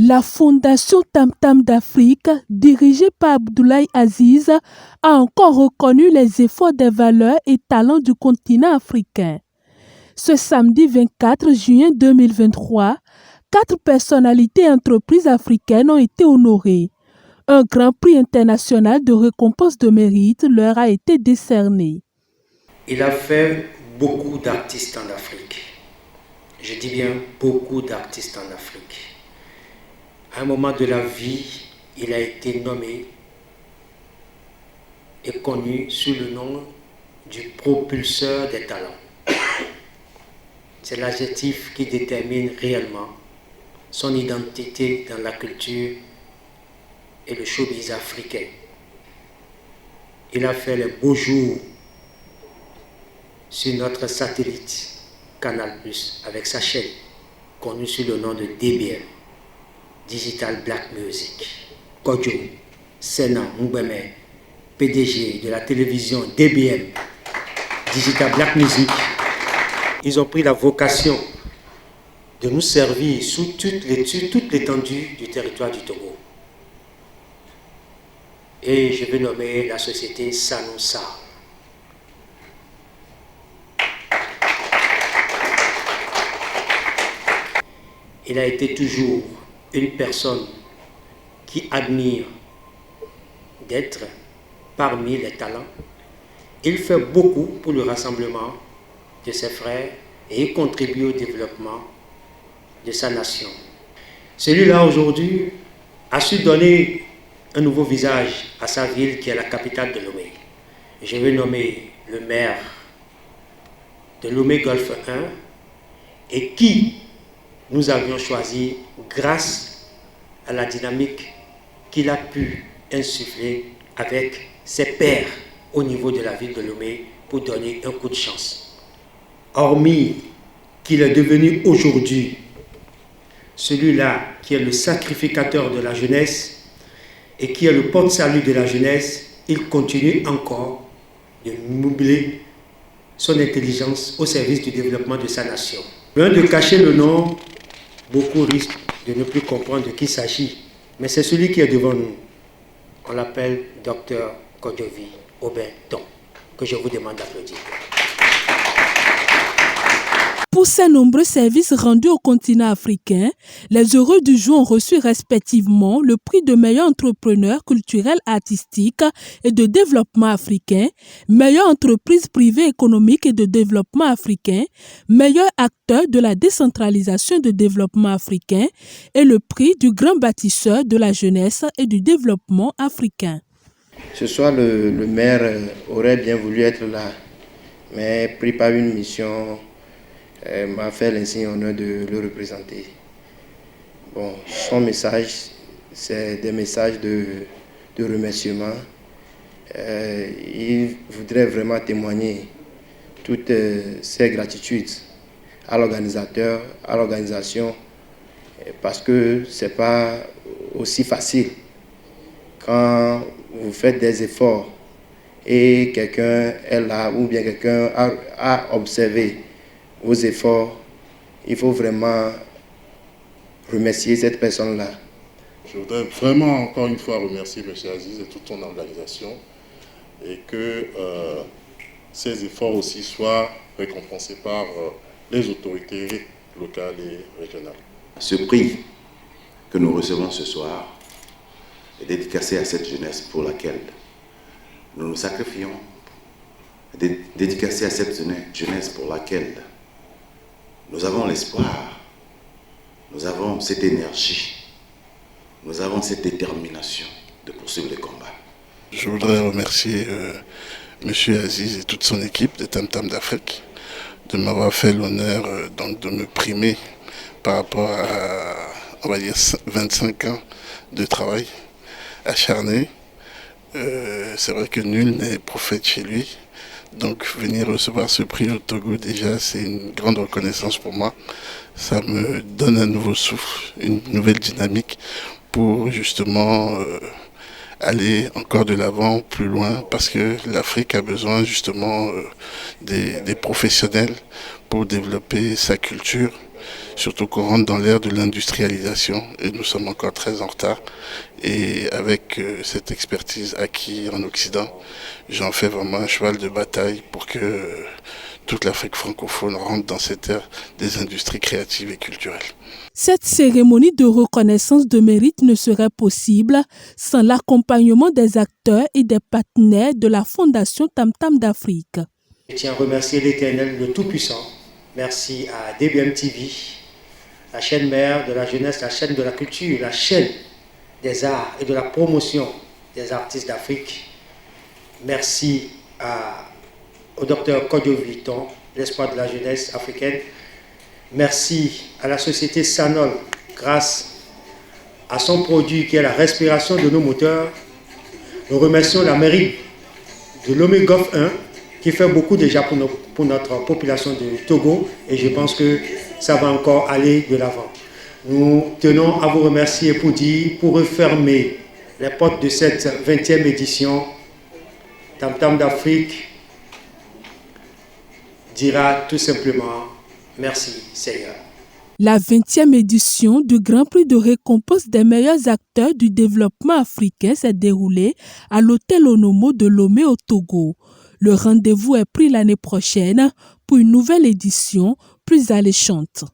La Fondation Tam Tam d'Afrique, dirigée par Abdoulaye Aziz, a encore reconnu les efforts des valeurs et talents du continent africain. Ce samedi 24 juin 2023, 4 personnalités et entreprises africaines ont été honorées. Un grand prix international de récompense de mérite leur a été décerné. Il a fait beaucoup d'artistes en Afrique. Je dis bien beaucoup d'artistes en Afrique. À un moment de la vie, il a été nommé et connu sous le nom du propulseur des talents. C'est l'adjectif qui détermine réellement son identité dans la culture et le showbiz africain. Il a fait les beaux jours sur notre satellite Canal+, avec sa chaîne connue sous le nom de DBM, Digital Black Music. Kodjo, Sena Mbeme, PDG de la télévision DBM, Digital Black Music, ils ont pris la vocation de nous servir sous toute l'étendue du territoire du Togo. Et je vais nommer la société Sanosa. Il a été toujours une personne qui admire d'être parmi les talents. Il fait beaucoup pour le rassemblement de ses frères et il contribue au développement de sa nation. Celui-là aujourd'hui a su donner un nouveau visage à sa ville qui est la capitale de Lomé. Je vais nommer le maire de Lomé Golfe 1 et qui nous avions choisi grâce à la dynamique qu'il a pu insuffler avec ses pairs au niveau de la ville de Lomé pour donner un coup de chance. Hormis qu'il est devenu aujourd'hui celui-là qui est le sacrificateur de la jeunesse et qui est le porte-salut de la jeunesse, il continue encore de meubler son intelligence au service du développement de sa nation. Loin de cacher le nom, beaucoup risquent de ne plus comprendre de qui il s'agit, mais c'est celui qui est devant nous. On l'appelle Dr Kodjovi Obedon, que je vous demande d'applaudir. Pour ses nombreux services rendus au continent africain, les heureux du jour ont reçu respectivement le prix de meilleur entrepreneur culturel artistique et de développement africain, meilleure entreprise privée économique et de développement africain, meilleur acteur de la décentralisation et de développement africain et le prix du grand bâtisseur de la jeunesse et du développement africain. Ce soir, le maire aurait bien voulu être là, mais pris par une mission, m'a fait l'insigne honneur de le représenter. Bon, son message, c'est des messages de remerciement. Il voudrait vraiment témoigner toutes ses gratitudes à l'organisateur, à l'organisation, parce que ce n'est pas aussi facile quand vous faites des efforts et quelqu'un est là ou bien quelqu'un a observé vos efforts. Il faut vraiment remercier cette personne-là. Je voudrais vraiment encore une fois remercier M. Aziz et toute son organisation et que ces efforts aussi soient récompensés par les autorités locales et régionales. Ce prix que nous recevons ce soir est dédicacé à cette jeunesse pour laquelle nous nous sacrifions, dédicacé à cette jeunesse pour laquelle nous avons l'espoir, nous avons cette énergie, nous avons cette détermination de poursuivre le combat. Je voudrais remercier M. Aziz et toute son équipe de Tam Tam d'Afrique de m'avoir fait l'honneur de me primer par rapport à, on va dire, 25 ans de travail acharné. C'est vrai que nul n'est prophète chez lui. Donc venir recevoir ce prix au Togo, déjà, c'est une grande reconnaissance pour moi. Ça me donne un nouveau souffle, une nouvelle dynamique pour justement aller encore de l'avant, plus loin, parce que l'Afrique a besoin justement des professionnels pour développer sa culture, surtout qu'on rentre dans l'ère de l'industrialisation et nous sommes encore très en retard. Et avec cette expertise acquise en Occident, j'en fais vraiment un cheval de bataille pour que toute l'Afrique francophone rentre dans cette ère des industries créatives et culturelles. Cette cérémonie de reconnaissance de mérite ne serait possible sans l'accompagnement des acteurs et des partenaires de la Fondation Tam Tam d'Afrique. Je tiens à remercier l'Éternel, le Tout-Puissant. Merci à DBM TV, la chaîne mère de la jeunesse, la chaîne de la culture, la chaîne des arts et de la promotion des artistes d'Afrique. Merci au docteur Kodio Vuitton, l'espoir de la jeunesse africaine. Merci à la société Sanol, grâce à son produit qui est la respiration de nos moteurs. Nous remercions la mairie de Lomé Golf 1 qui fait beaucoup déjà pour notre population de Togo et je pense que ça va encore aller de l'avant. Nous tenons à vous remercier pour refermer les portes de cette 20e édition. Tam Tam d'Afrique dira tout simplement merci Seigneur. La 20e édition du Grand Prix de récompense des meilleurs acteurs du développement africain s'est déroulée à l'hôtel Onomo de Lomé au Togo. Le rendez-vous est pris l'année prochaine pour une nouvelle édition plus alléchante.